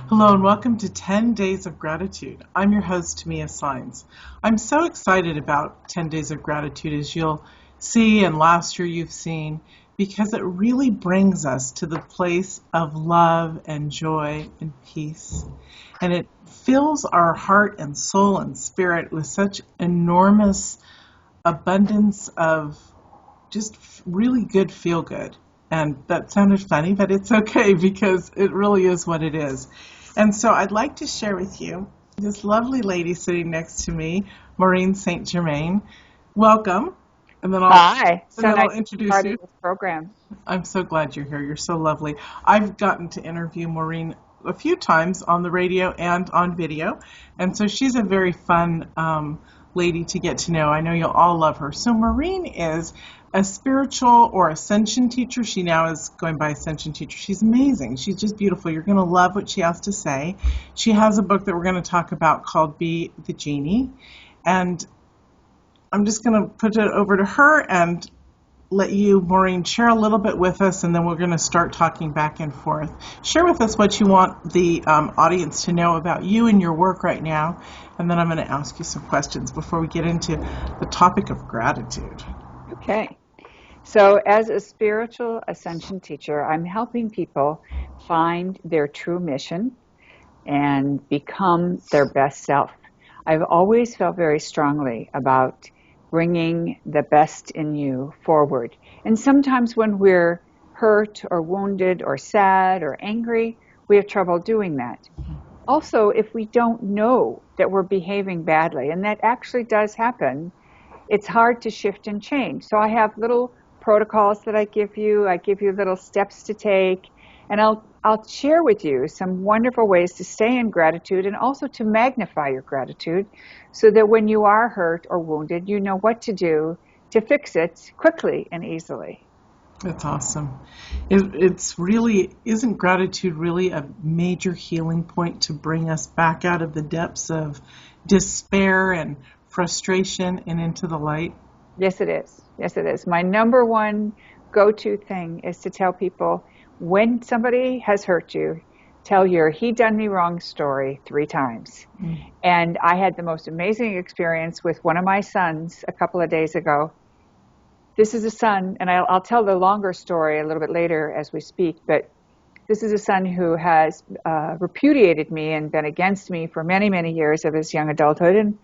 Hello and welcome to 10 Days of Gratitude. I'm your host, Saenz. I'm so excited about 10 Days of Gratitude, as you'll see and last year you've seen, because it really brings us to the place of love and joy and peace. And it fills our heart and soul and spirit with such enormous abundance of just really good feel good. And that sounded funny, but it's okay because it really is what it is. And so I'd like to share with you this lovely lady sitting next to me, Maureen St. Germain. Welcome. And then Hi. I'll introduce you. This program. I'm so glad you're here. You're so lovely. I've gotten to interview Maureen a few times on the radio and on video. And so she's a very fun lady to get to know. I know you'll all love her. So Maureen is a spiritual or ascension teacher. She now is going by ascension teacher. She's amazing. She's just beautiful. You're going to love what she has to say. She has a book that we're going to talk about called Be the Genie. And I'm just going to put it over to her and let you, Maureen, share a little bit with us, and then we're going to start talking back and forth. Share with us what you want the audience to know about you and your work right now, and then I'm going to ask you some questions before we get into the topic of gratitude. Okay. So as a spiritual ascension teacher, I'm helping people find their true mission and become their best self. I've always felt very strongly about bringing the best in you forward. And sometimes when we're hurt or wounded or sad or angry, we have trouble doing that. Also, if we don't know that we're behaving badly, and that actually does happen, it's hard to shift and change. So I have little protocols that I give you. I give you little steps to take, and I'll share with you some wonderful ways to stay in gratitude and also to magnify your gratitude so that when you are hurt or wounded, you know what to do to fix it quickly and easily. That's awesome. Isn't gratitude really a major healing point to bring us back out of the depths of despair and frustration and into the light? Yes, it is. Yes, it is. My number one go-to thing is to tell people when somebody has hurt you, tell your he done me wrong story 3 times. Mm. And I had the most amazing experience with one of my sons a couple of days ago. This is a son, and I'll tell the longer story a little bit later as we speak, but this is a son who has repudiated me and been against me for many, many years of his young adulthood. And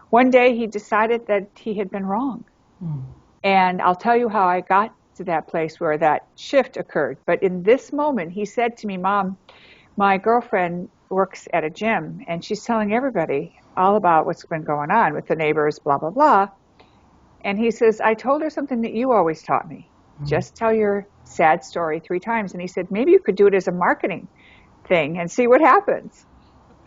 one day he decided that he had been wrong. Mm. And I'll tell you how I got to that place where that shift occurred. But in this moment, he said to me, Mom, my girlfriend works at a gym, and she's telling everybody all about what's been going on with the neighbors, blah, blah, blah. And he says, I told her something that you always taught me. Mm-hmm. Just tell your sad story 3 times. And he said, maybe you could do it as a marketing thing and see what happens.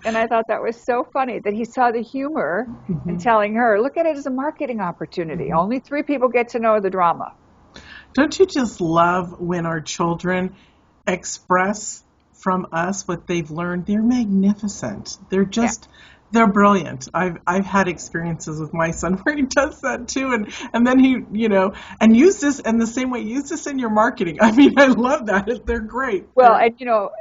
And I thought that was so funny that he saw the humor mm-hmm. in telling her, look at it as a marketing opportunity. Mm-hmm. Only 3 people get to know the drama. Don't you just love when our children express from us what they've learned? They're magnificent. They're just, They're brilliant. I've had experiences with my son where he does that too. And then he, and use this in the same way, use this in your marketing. I mean, I love that. They're great. Well, and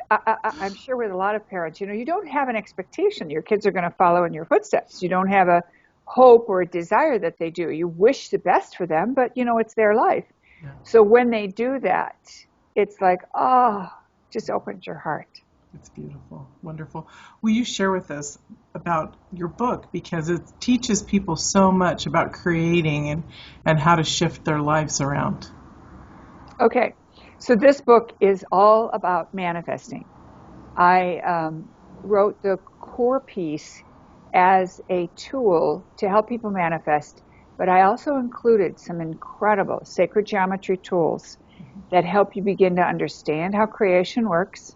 I'm sure with a lot of parents, you don't have an expectation your kids are going to follow in your footsteps. You don't have a hope or a desire that they do. You wish the best for them, but it's their life. Yeah. So when they do that, it's like, just opens your heart. It's beautiful. Wonderful. Will you share with us about your book? Because it teaches people so much about creating and how to shift their lives around. Okay. So this book is all about manifesting. I wrote the core piece as a tool to help people manifest, but I also included some incredible sacred geometry tools that help you begin to understand how creation works,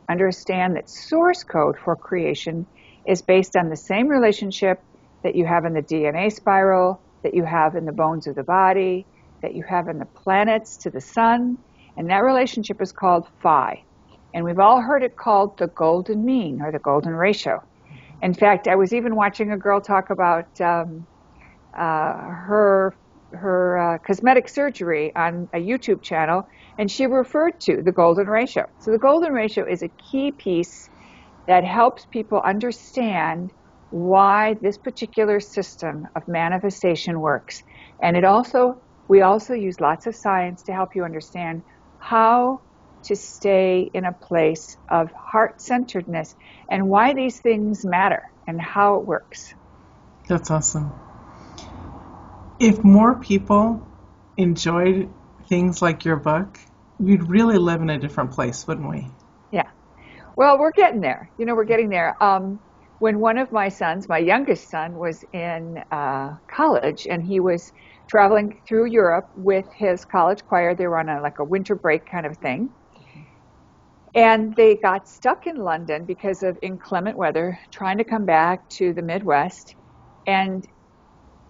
understand that source code for creation is based on the same relationship that you have in the DNA spiral, that you have in the bones of the body, that you have in the planets to the sun, and that relationship is called phi. And we've all heard it called the golden mean or the golden ratio. In fact, I was even watching a girl talk about her cosmetic surgery on a YouTube channel, and she referred to the golden ratio. So the golden ratio is a key piece that helps people understand why this particular system of manifestation works. And we also use lots of science to help you understand how to stay in a place of heart-centeredness and why these things matter and how it works. That's awesome. If more people enjoyed things like your book, we'd really live in a different place, wouldn't we? Yeah. Well, we're getting there. We're getting there. When one of my sons, my youngest son, was in college and he was traveling through Europe with his college choir, they were on a winter break kind of thing. And they got stuck in London because of inclement weather, trying to come back to the Midwest. And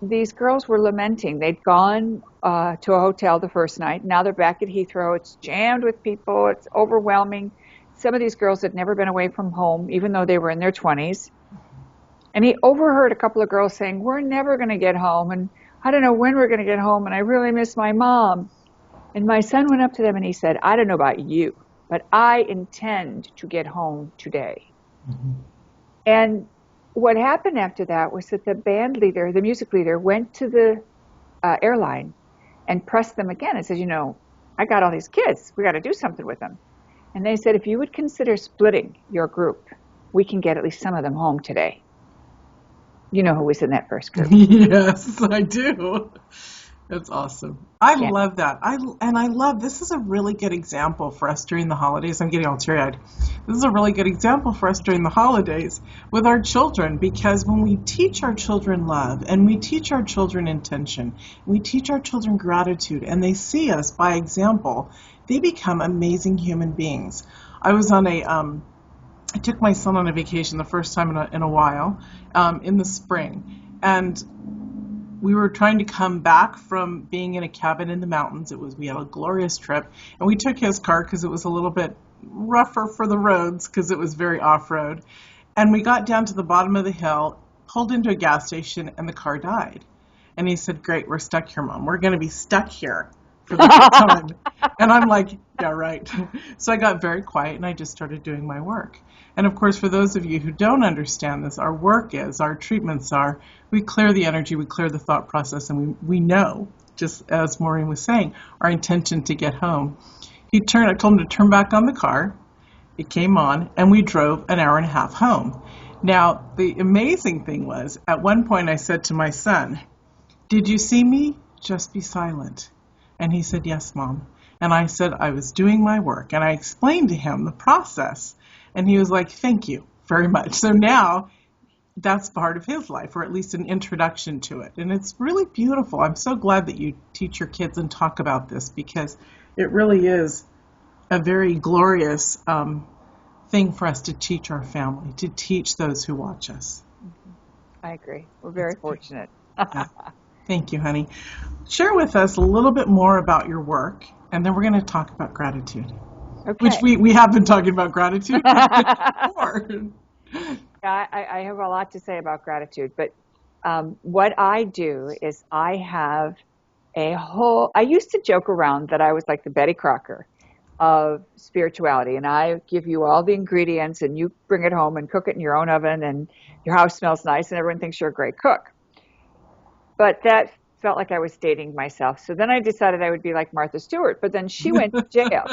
these girls were lamenting. They'd gone to a hotel the first night. Now they're back at Heathrow. It's jammed with people. It's overwhelming. Some of these girls had never been away from home, even though they were in their 20s. And he overheard a couple of girls saying, "We're never going to get home, and I don't know when we're going to get home, and I really miss my mom." And my son went up to them and he said, "I don't know about you, but I intend to get home today." Mm-hmm. And what happened after that was that the band leader, the music leader, went to the airline and pressed them again and said, "I got all these kids. We got to do something with them." And they said, "If you would consider splitting your group, we can get at least some of them home today." You know who was in that first group? Yes, I do. That's awesome. I love that. I love, this is a really good example for us during the holidays. I'm getting all teary-eyed. This is a really good example for us during the holidays with our children, because when we teach our children love and we teach our children intention, we teach our children gratitude, and they see us by example, they become amazing human beings. I took my son on a vacation the first time in a while, in the spring, and we were trying to come back from being in a cabin in the mountains. We had a glorious trip, and we took his car because it was a little bit rougher for the roads because it was very off-road. And we got down to the bottom of the hill, pulled into a gas station, and the car died. And he said, "Great, we're stuck here, Mom. We're going to be stuck here for the whole time." And I'm like, "Yeah, right." So I got very quiet and I just started doing my work. And of course, for those of you who don't understand this, our treatments are, we clear the energy, we clear the thought process, and we know, just as Maureen was saying, our intention to get home. I told him to turn back on the car. It came on, and we drove an hour and a half home. Now, the amazing thing was, at one point I said to my son, "Did you see me? Just be silent." And he said, "Yes, Mom." And I said I was doing my work, and I explained to him the process. And he was like, "Thank you very much." So now that's part of his life, or at least an introduction to it. And it's really beautiful. I'm so glad that you teach your kids and talk about this, because it really is a very glorious thing for us to teach our family, to teach those who watch us. I agree. We're very fortunate. Yeah. Thank you, honey. Share with us a little bit more about your work, and then we're going to talk about gratitude. Okay. Which we have been talking about gratitude before. Yeah, I have a lot to say about gratitude, but what I do is I have I used to joke around that I was like the Betty Crocker of spirituality, and I give you all the ingredients and you bring it home and cook it in your own oven, and your house smells nice and everyone thinks you're a great cook. But that felt like I was dating myself. So then I decided I would be like Martha Stewart, but then she went to jail.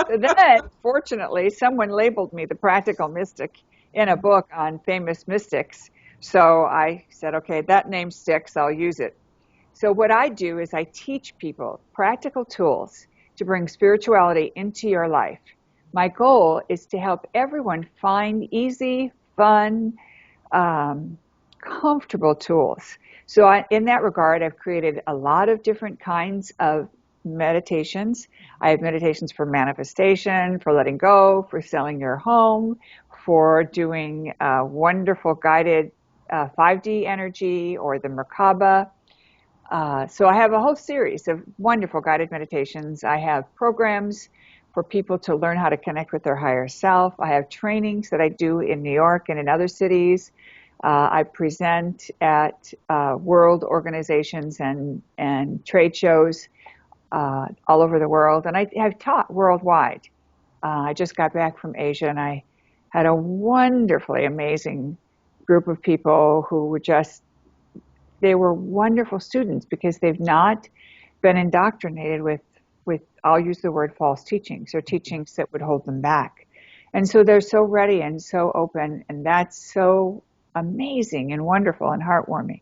So then, fortunately, someone labeled me the practical mystic in a book on famous mystics. So I said, okay, that name sticks, I'll use it. So what I do is I teach people practical tools to bring spirituality into your life. My goal is to help everyone find easy, fun, comfortable tools. So in that regard, I've created a lot of different kinds of meditations. I have meditations for manifestation, for letting go, for selling your home, for doing wonderful guided 5D energy, or the MerKaBa. So I have a whole series of wonderful guided meditations. I have programs for people to learn how to connect with their higher self. I have trainings that I do in New York and in other cities. I present at world organizations and trade shows all over the world, and I have taught worldwide. I just got back from Asia, and I had a wonderfully amazing group of people who were just, they were wonderful students because they've not been indoctrinated with, I'll use the word false teachings or teachings that would hold them back. And so they're so ready and so open, and that's so amazing and wonderful and heartwarming.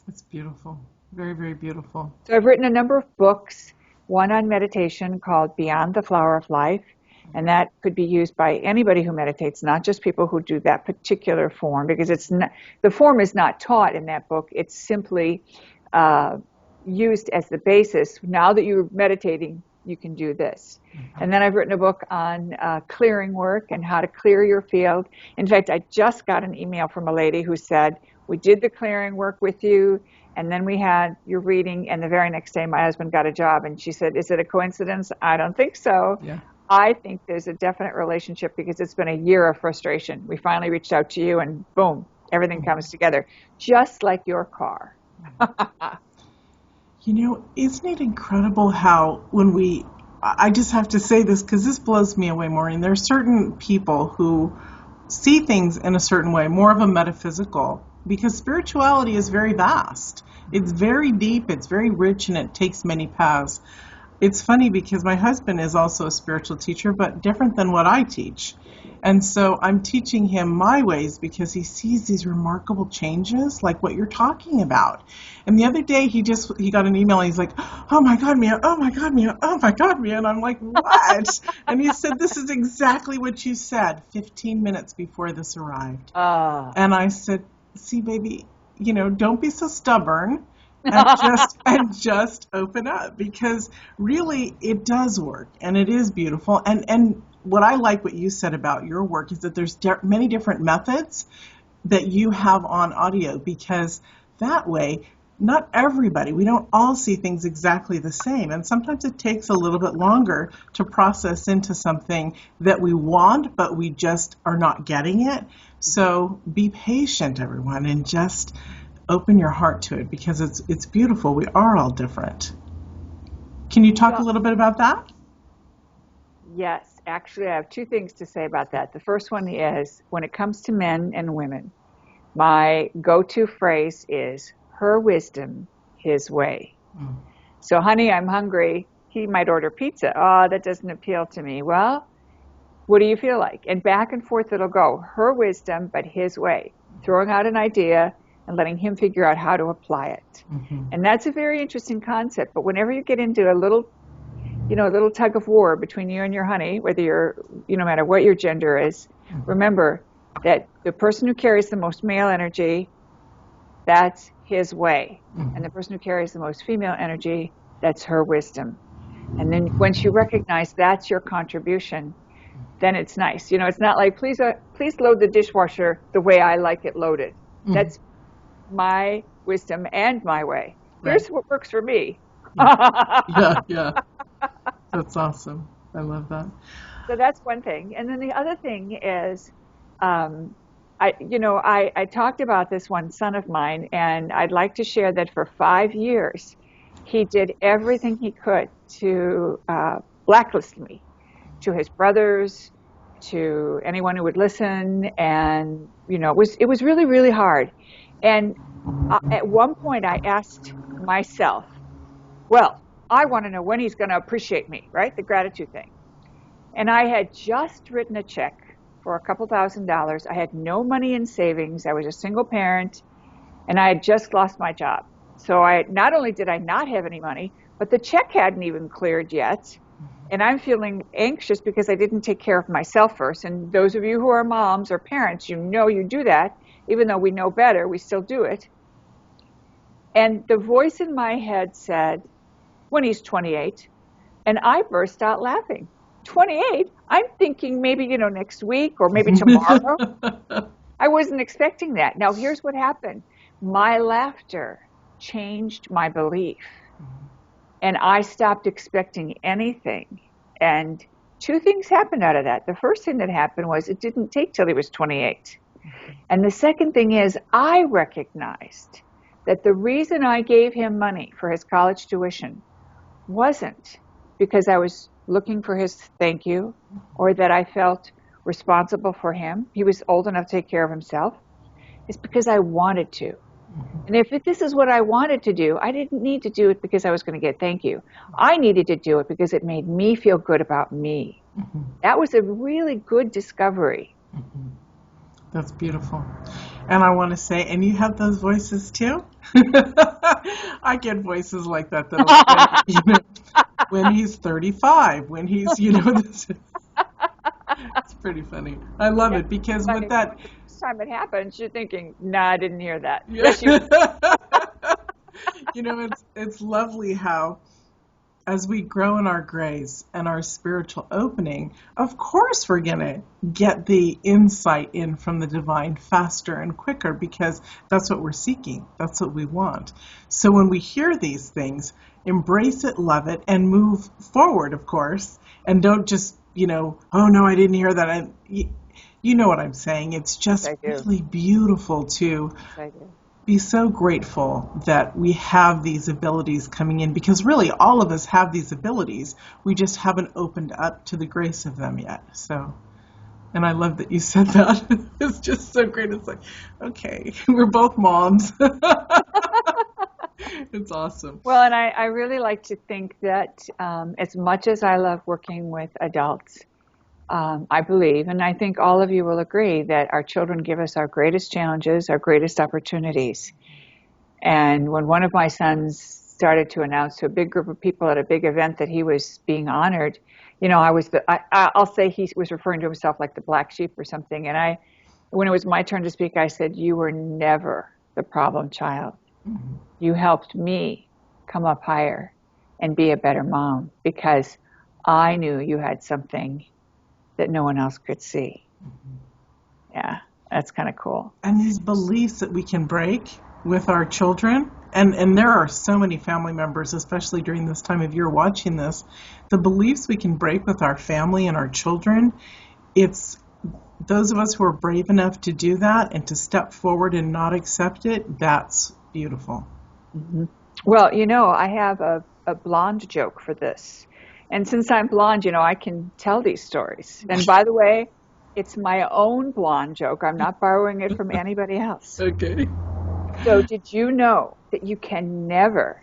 It's beautiful. Very, very beautiful. So I've written a number of books, one on meditation called Beyond the Flower of Life, and that could be used by anybody who meditates, not just people who do that particular form, because it's not, the form is not taught in that book. It's simply used as the basis. Now that you're meditating, you can do this. And then I've written a book on clearing work and how to clear your field. In fact, I just got an email from a lady who said, we did the clearing work with you, and then we had your reading, and the very next day my husband got a job. And she said, is it a coincidence? I don't think so. Yeah. I think there's a definite relationship because it's been a year of frustration. We finally reached out to you, and boom, everything comes together, just like your car. You know, isn't it incredible how when I just have to say this because this blows me away, Maureen. There are certain people who see things in a certain way, more of a metaphysical, because spirituality is very vast. It's very deep, it's very rich, and it takes many paths. It's funny because my husband is also a spiritual teacher, but different than what I teach. And so I'm teaching him my ways because he sees these remarkable changes like what you're talking about. And the other day he got an email and he's like, oh my God, Mia, oh my God, Mia, oh my God, Mia. And I'm like, what? And he said, this is exactly what you said 15 minutes before this arrived. And I said, see, baby, you know, don't be so stubborn. And just open up, because really it does work and it is beautiful. And what I like what you said about your work is that there's many different methods that you have on audio, because that way, not everybody, we don't all see things exactly the same. And sometimes it takes a little bit longer to process into something that we want, but we just are not getting it. So be patient, everyone, and just open your heart to it, because it's beautiful. We are all different. Can you talk a little bit about that? Yes, actually, I have two things to say about that. The first one is, when it comes to men and women, my go-to phrase is, her wisdom, his way. So, honey, I'm hungry. He might order pizza. Oh, that doesn't appeal to me. Well, what do you feel like? And back and forth it'll go. Her wisdom, but his way. Throwing out an idea and letting him figure out how to apply it. And that's a very interesting concept. But whenever you get into a little tug of war between you and your honey, whether you're, no matter what your gender is, remember that the person who carries the most male energy, that's his way. And the person who carries the most female energy, that's her wisdom. And then once you recognize that's your contribution, then it's nice. It's not like, please load the dishwasher the way I like it loaded. That's my wisdom and my way. Here's what works for me. Yeah. That's awesome. I love that. So that's one thing. And then the other thing is, I talked about this one son of mine, and I'd like to share that for 5 years, he did everything he could to blacklist me, to his brothers, to anyone who would listen. And, it was really, really hard. And at one point I asked myself, well, I want to know when he's going to appreciate me, right? The gratitude thing. And I had just written a check for $2,000. I had no money in savings. I was a single parent, and I had just lost my job. So not only did I not have any money, but the check hadn't even cleared yet. And I'm feeling anxious because I didn't take care of myself first. And those of you who are moms or parents, you do that. Even though we know better, we still do it. And the voice in my head said, when he's 28. And I burst out laughing. 28? I'm thinking maybe, next week or maybe tomorrow. I wasn't expecting that. Now, here's what happened. My laughter changed my belief. And I stopped expecting anything. And two things happened out of that. The first thing that happened was it didn't take till he was 28. And the second thing is I recognized that the reason I gave him money for his college tuition wasn't because I was looking for his thank you, or that I felt, responsible for him. He was old enough to take care of himself. It's because I wanted to. And if this is what I wanted to do, I didn't need to do it because I was going to get thank you. I needed to do it because it made me feel good about me. That was a really good discovery. That's beautiful. And I want to say, and you have those voices too? I get voices like that that'll say, you know, when he's 35, when he's, you know, this, it's pretty funny. I love it because with that... Time it happens, you're thinking, nah, I didn't hear that. Yeah. You know, it's lovely how as we grow in our grace and our spiritual opening, of course we're going to get the insight in from the divine faster and quicker because that's what we're seeking. That's what we want. So when we hear these things, embrace it, love it, and move forward, of course, and don't just, you know, oh no, I didn't hear that. You know what I'm saying. It's just really beautiful to be so grateful that we have these abilities coming in because really all of us have these abilities. We just haven't opened up to the grace of them yet. So, and I love that you said that. It's just so great. It's like, okay, we're both moms. It's awesome. Well, and I really like to think that as much as I love working with adults, I believe, and I think all of you will agree, that our children give us our greatest challenges, our greatest opportunities. And when one of my sons started to announce to a big group of people at a big event that he was being honored, you know, I'll say he was referring to himself like the black sheep or something. And when it was my turn to speak, I said, you were never the problem child. Mm-hmm. You helped me come up higher and be a better mom because I knew you had something that no one else could see. Mm-hmm. Yeah, that's kind of cool. And these beliefs that we can break with our children, and there are so many family members, especially during this time of year watching this, the beliefs we can break with our family and our children, it's those of us who are brave enough to do that and to step forward and not accept it, that's beautiful. Mm-hmm. Well, you know, I have a blonde joke for this. And since I'm blonde, you know, I can tell these stories. And by the way, it's my own blonde joke. I'm not borrowing it from anybody else. Okay. So did you know that you can never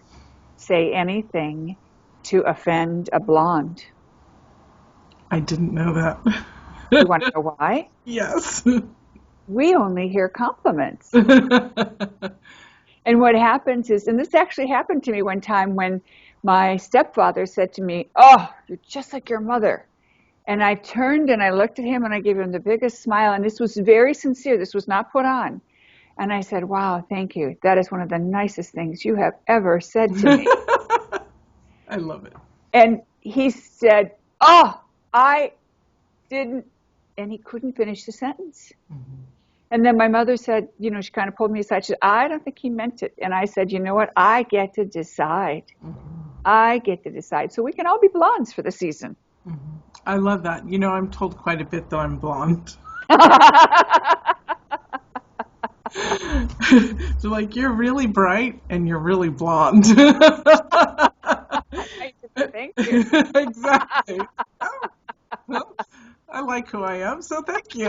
say anything to offend a blonde? I didn't know that. You want to know why? Yes. We only hear compliments. And what happens is, and this actually happened to me one time when my stepfather said to me, oh, you're just like your mother. And I turned and I looked at him and I gave him the biggest smile. And this was very sincere. This was not put on. And I said, wow, thank you. That is one of the nicest things you have ever said to me. I love it. And he said, oh, I didn't. And he couldn't finish the sentence. Mm-hmm. And then my mother said, you know, she kind of pulled me aside. She said, I don't think he meant it. And I said, you know what? I get to decide. Mm-hmm. I get to decide. So we can all be blondes for the season. Mm-hmm. I love that. You know, I'm told quite a bit that I'm blonde. So like, you're really bright and you're really blonde. Thank you. Exactly. Oh, well, I like who I am, so thank you.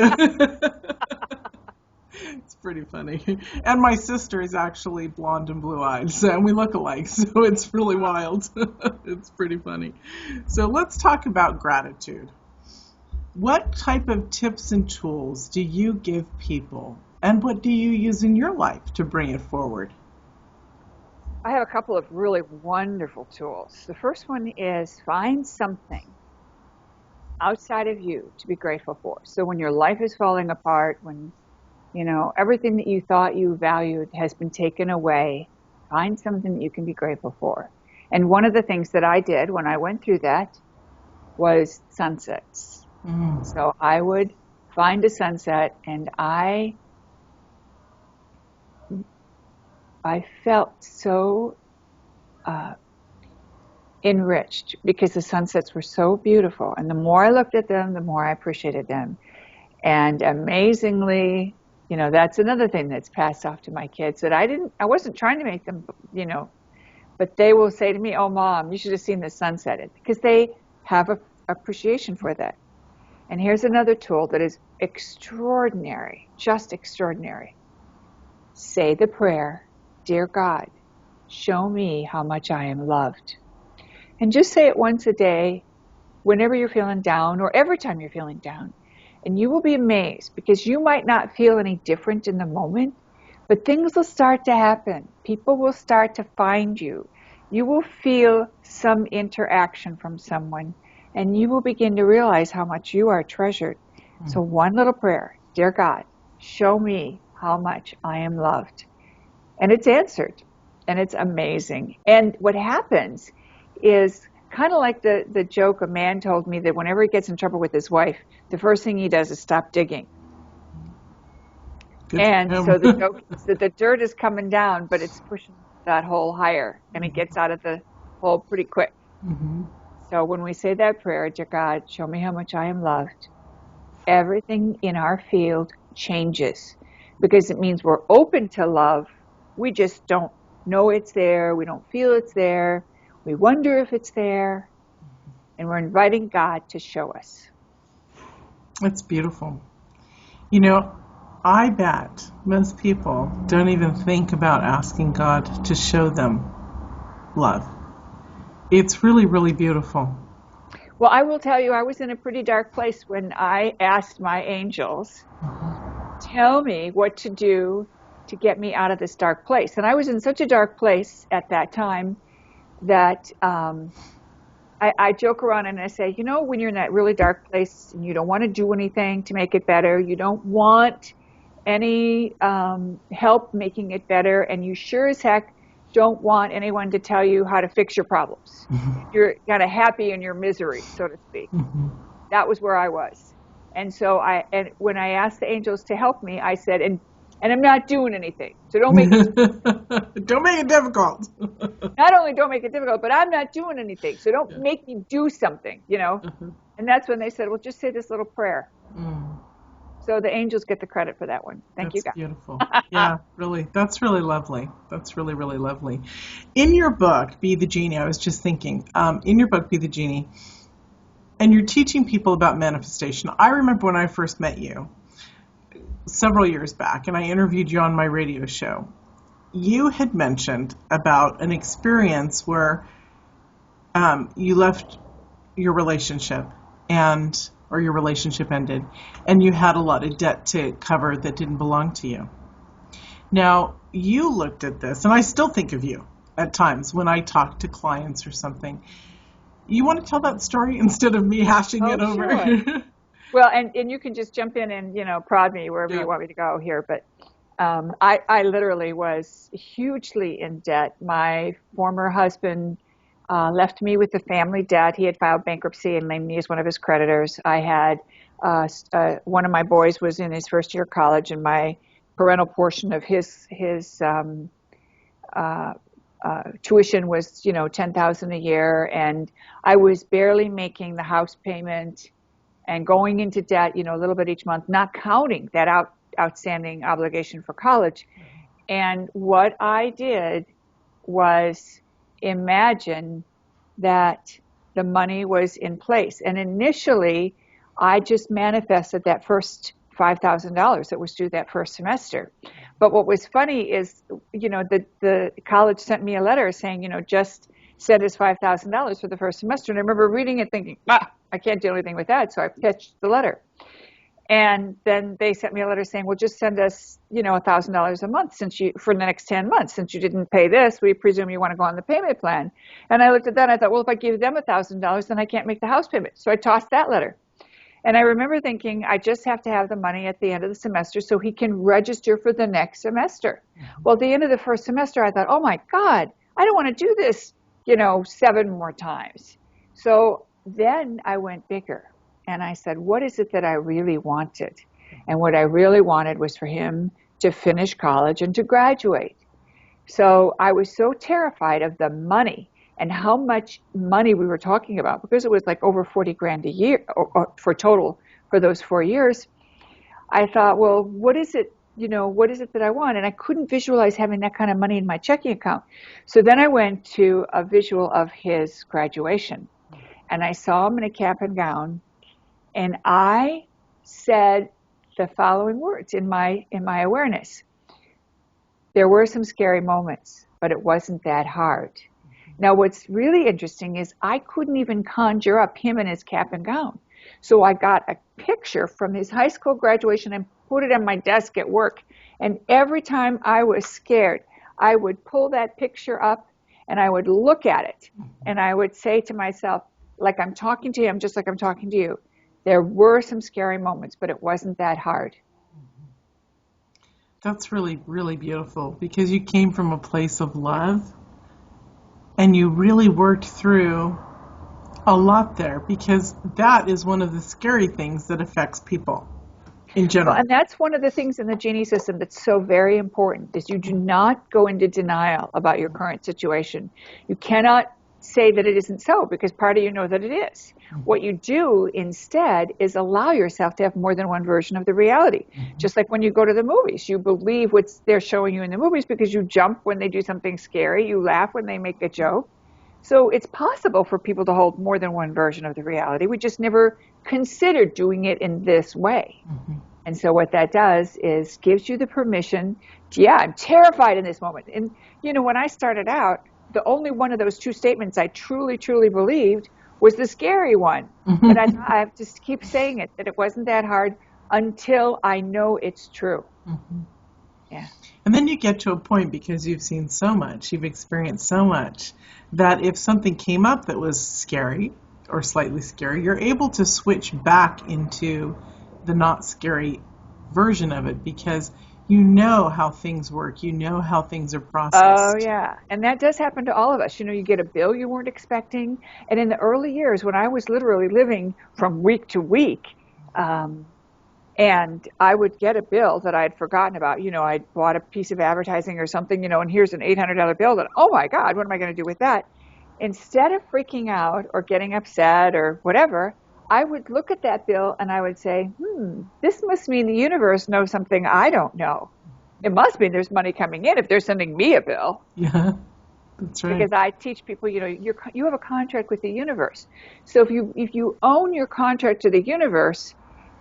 It's pretty funny. And my sister is actually blonde and blue-eyed, and we look alike, so it's really wild. It's pretty funny. So let's talk about gratitude. What type of tips and tools do you give people, and what do you use in your life to bring it forward? I have a couple of really wonderful tools. The first one is find something outside of you to be grateful for. So when your life is falling apart, when you know, everything that you thought you valued has been taken away, find something that you can be grateful for. And one of the things that I did when I went through that was sunsets. Mm. So I would find a sunset and I felt so enriched because the sunsets were so beautiful. And the more I looked at them, the more I appreciated them. And amazingly, you know, that's another thing that's passed off to my kids that I wasn't trying to make them, you know, but they will say to me, oh, Mom, you should have seen the sunset, because they have a appreciation for that. And here's another tool that is extraordinary, just extraordinary. Say the prayer, "Dear God, show me how much I am loved." And just say it once a day, whenever you're feeling down or every time you're feeling down. And you will be amazed, because you might not feel any different in the moment, but things will start to happen. People will start to find you. You will feel some interaction from someone, and you will begin to realize how much you are treasured. So one little prayer, "Dear God, show me how much I am loved." And it's answered, and it's amazing. And what happens is kind of like the joke a man told me, that whenever he gets in trouble with his wife, the first thing he does is stop digging. Good And for him. so the joke is that the dirt is coming down, but it's pushing that hole higher, and it gets out of the hole pretty quick. So when we say that prayer, "Dear God, show me how much I am loved," everything in our field changes, because it means we're open to love. We just don't know it's there. We don't feel it's there. We wonder if it's there, and we're inviting God to show us. That's beautiful. You know, I bet most people don't even think about asking God to show them love. It's really, really beautiful. Well, I will tell you, I was in a pretty dark place when I asked my angels, tell me what to do to get me out of this dark place. And I was in such a dark place at that time that I joke around and I say, you know, when you're in that really dark place and you don't want to do anything to make it better, you don't want any help making it better, and you sure as heck don't want anyone to tell you how to fix your problems. You're kind of happy in your misery, so to speak. That was where I was. And so when I asked the angels to help me, I said, and I'm not doing anything, so don't make it don't make it difficult. Not only don't make it difficult, but I'm not doing anything, so don't make me do something, you know. And that's when they said, well, just say this little prayer. So the angels get the credit for that one. Thank you, guys. That's beautiful. Yeah, really. That's really lovely. That's really, really lovely. In your book, Be the Genie, I was just thinking, in your book, Be the Genie, and you're teaching people about manifestation. I remember when I first met you several years back, and I interviewed you on my radio show. You had mentioned about an experience where you left your relationship or your relationship ended, and you had a lot of debt to cover that didn't belong to you. Now, you looked at this, and I still think of you at times when I talk to clients or something. You want to tell that story instead of me hashing it over? Sure. Well, and you can just jump in and, you know, prod me wherever you want me to go here. But I literally was hugely in debt. My former husband left me with the family debt. He had filed bankruptcy and named me as one of his creditors. I had one of my boys was in his first year of college, and my parental portion of his tuition was, you know, $10,000 a year, and I was barely making the house payment and going into debt, you know, a little bit each month, not counting that outstanding obligation for college. And what I did was imagine that the money was in place. And initially, I just manifested that first $5,000 that was due that first semester. But what was funny is, you know, the college sent me a letter saying, you know, just send us $5,000 for the first semester. And I remember reading it thinking, I can't do anything with that. So I pitched the letter. And then they sent me a letter saying, well, just send us, you know, $1,000 a month for the next 10 months. Since you didn't pay this, we presume you want to go on the payment plan. And I looked at that and I thought, well, if I give them $1,000, then I can't make the house payment. So I tossed that letter. And I remember thinking, I just have to have the money at the end of the semester so he can register for the next semester. Well, at the end of the first semester, I thought, oh my God, I don't want to do this, you know, 7 more times. So then I went bigger. And I said, what is it that I really wanted? And what I really wanted was for him to finish college and to graduate. So I was so terrified of the money and how much money we were talking about, because it was like over 40 grand a year for total for those 4 years. I thought, well, what is it that I want? And I couldn't visualize having that kind of money in my checking account. So then I went to a visual of his graduation, and I saw him in a cap and gown. And I said the following words in my awareness. There were some scary moments, but it wasn't that hard. Now, what's really interesting is I couldn't even conjure up him in his cap and gown. So I got a picture from his high school graduation and put it on my desk at work. And every time I was scared, I would pull that picture up and I would look at it. And I would say to myself, like I'm talking to him, just like I'm talking to you, there were some scary moments, but it wasn't that hard. That's really, really beautiful, because you came from a place of love and you really worked through a lot there, because that is one of the scary things that affects people in general. Well, and that's one of the things in the Genie system that's so very important, is you do not go into denial about your current situation. You cannot say that it isn't so, because part of you know that it is. What you do instead is allow yourself to have more than one version of the reality. Just like when you go to the movies, you believe what they're showing you in the movies because you jump when they do something scary, you laugh when they make a joke. So it's possible for people to hold more than one version of the reality. We just never considered doing it in this way. And so what that does is gives you the permission to, yeah, I'm terrified in this moment. And, you know, when I started out, the only one of those two statements I truly, truly believed was the scary one. But I have to keep saying it, that it wasn't that hard until I know it's true. Yeah. And then you get to a point, because you've seen so much, you've experienced so much, that if something came up that was scary or slightly scary, you're able to switch back into the not scary version of it, because you know how things work. You know how things are processed. Oh, yeah. And that does happen to all of us. You know, you get a bill you weren't expecting. And in the early years, when I was literally living from week to week, and I would get a bill that I had forgotten about. You know, I'd bought a piece of advertising or something, you know, and here's an $800 bill that, oh my God, what am I going to do with that? Instead of freaking out or getting upset or whatever, I would look at that bill and I would say, this must mean the universe knows something I don't know. It must mean there's money coming in if they're sending me a bill. Yeah, that's right. Because I teach people, you know, you have a contract with the universe. So if you own your contract to the universe,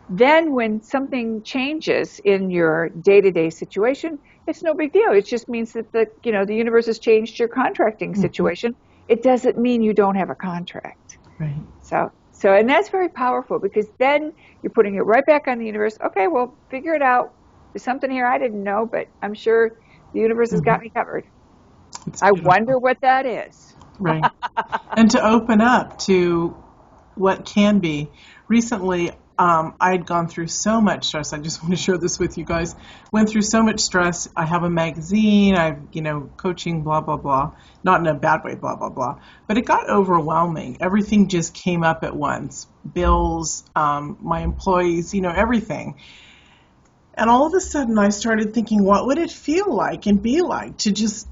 then when something changes in your day-to-day situation, it's no big deal. It just means that the universe has changed your contracting situation. It doesn't mean you don't have a contract. Right. So, and that's very powerful, because then you're putting it right back on the universe. Okay, well, figure it out. There's something here I didn't know, but I'm sure the universe has got me covered. I wonder what that is. Right. And to open up to what can be. Recently, I had gone through so much stress. I just want to share this with you guys. Went through so much stress. I have a magazine. I've, coaching, blah, blah, blah. Not in a bad way, blah, blah, blah. But it got overwhelming. Everything just came up at once. Bills, my employees, everything. And all of a sudden I started thinking, what would it feel like and be like to just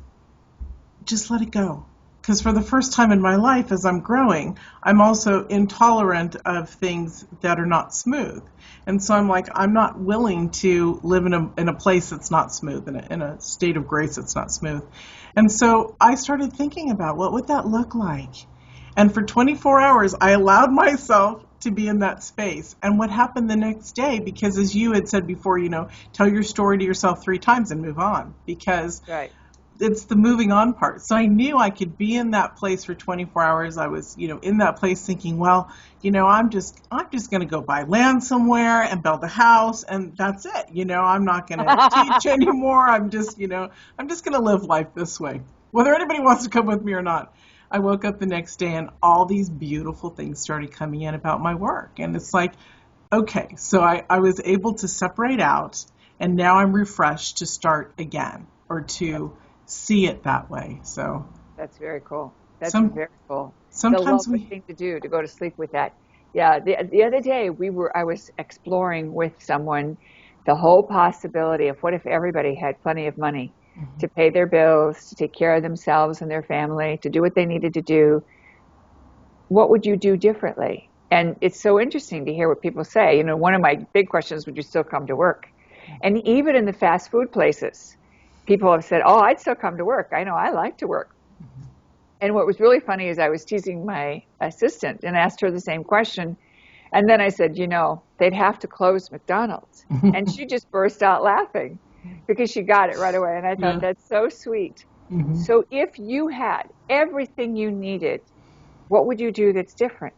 let it go? Because for the first time in my life, as I'm growing, I'm also intolerant of things that are not smooth. And so I'm like, I'm not willing to live in a place that's not smooth, in a state of grace that's not smooth. And so I started thinking about, what would that look like? And for 24 hours, I allowed myself to be in that space. And what happened the next day, because as you had said before, tell your story to yourself 3 times and move on, because right. It's the moving on part. So I knew I could be in that place for 24 hours. I was, in that place thinking, well, I'm just going to go buy land somewhere and build a house, and that's it. I'm not going to teach anymore. I'm just going to live life this way, whether anybody wants to come with me or not. I woke up the next day and all these beautiful things started coming in about my work. And it's like, okay, so I was able to separate out, and now I'm refreshed to start again, or to see it that way. So that's very cool. That's very cool. Sometimes the lovely thing to do, to go to sleep with that. Yeah, the other day I was exploring with someone the whole possibility of what if everybody had plenty of money to pay their bills, to take care of themselves and their family, to do what they needed to do. What would you do differently? And it's so interesting to hear what people say. One of my big questions, would you still come to work? And even in the fast food places, people have said, oh, I'd still come to work. I know I like to work. And what was really funny is I was teasing my assistant and asked her the same question. And then I said, they'd have to close McDonald's. And she just burst out laughing because she got it right away. And I thought, that's so sweet. Mm-hmm. So if you had everything you needed, what would you do that's different?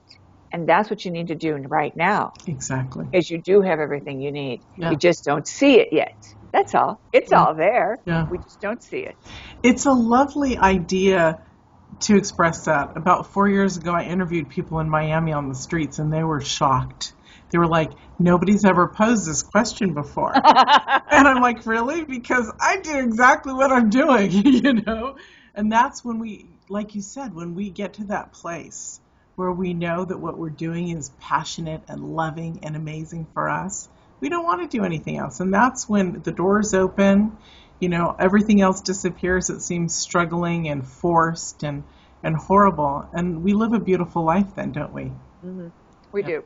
And that's what you need to do right now. Exactly. Because you do have everything you need. Yeah. You just don't see it yet. That's all. It's all there. Yeah. We just don't see it. It's a lovely idea to express that. About 4 years ago, I interviewed people in Miami on the streets, and they were shocked. They were like, nobody's ever posed this question before. And I'm like, really? Because I do exactly what I'm doing, And that's when we, like you said, when we get to that place where we know that what we're doing is passionate and loving and amazing for us, we don't want to do anything else. And that's when the doors open, everything else disappears. It seems struggling and forced and horrible. And we live a beautiful life then, don't we? Mm-hmm. We do.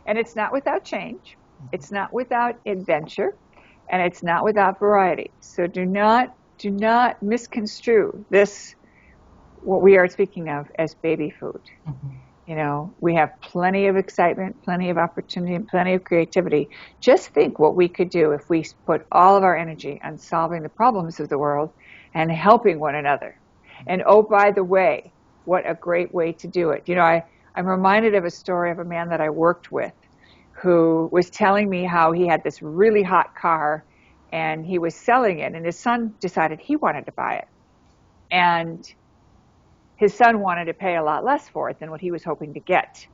And it's not without change. It's not without adventure. And it's not without variety. So do not misconstrue this, what we are speaking of, as baby food. Mm-hmm. We have plenty of excitement, plenty of opportunity, and plenty of creativity. Just think what we could do if we put all of our energy on solving the problems of the world and helping one another. And oh, by the way, what a great way to do it. I'm reminded of a story of a man that I worked with who was telling me how he had this really hot car and he was selling it, and his son decided he wanted to buy it. And his son wanted to pay a lot less for it than what he was hoping to get.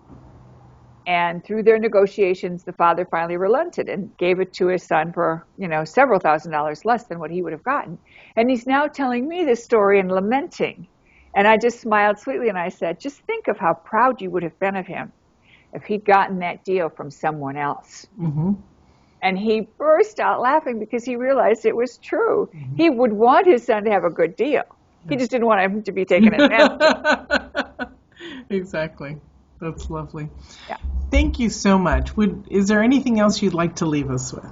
And through their negotiations, the father finally relented and gave it to his son for, several $1,000s less than what he would have gotten. And he's now telling me this story and lamenting. And I just smiled sweetly and I said, just think of how proud you would have been of him if he'd gotten that deal from someone else. Mm-hmm. And he burst out laughing because he realized it was true. Mm-hmm. He would want his son to have a good deal. He just didn't want him to be taken advantage of. Exactly. That's lovely. Yeah. Thank you so much. Is there anything else you'd like to leave us with?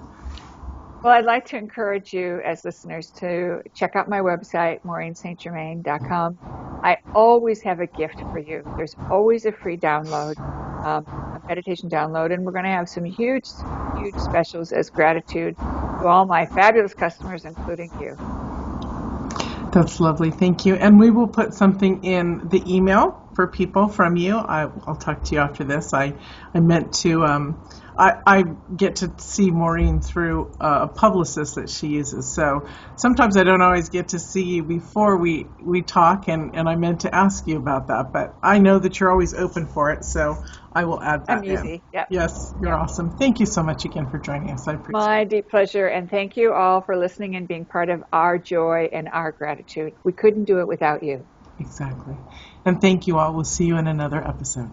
Well, I'd like to encourage you as listeners to check out my website, MaureenSt.com. I always have a gift for you. There's always a free download, a meditation download, and we're going to have some huge, huge specials as gratitude to all my fabulous customers, including you. That's lovely. Thank you. And we will put something in the email for people from you. I'll talk to you after this. I meant to, I get to see Maureen through a publicist that she uses. So sometimes I don't always get to see you before we talk, and I meant to ask you about that. But I know that you're always open for it, so I will add that in. I'm easy. Yep. Yes, you're awesome. Thank you so much again for joining us. I appreciate it. My deep pleasure, and thank you all for listening and being part of our joy and our gratitude. We couldn't do it without you. Exactly. And thank you all. We'll see you in another episode.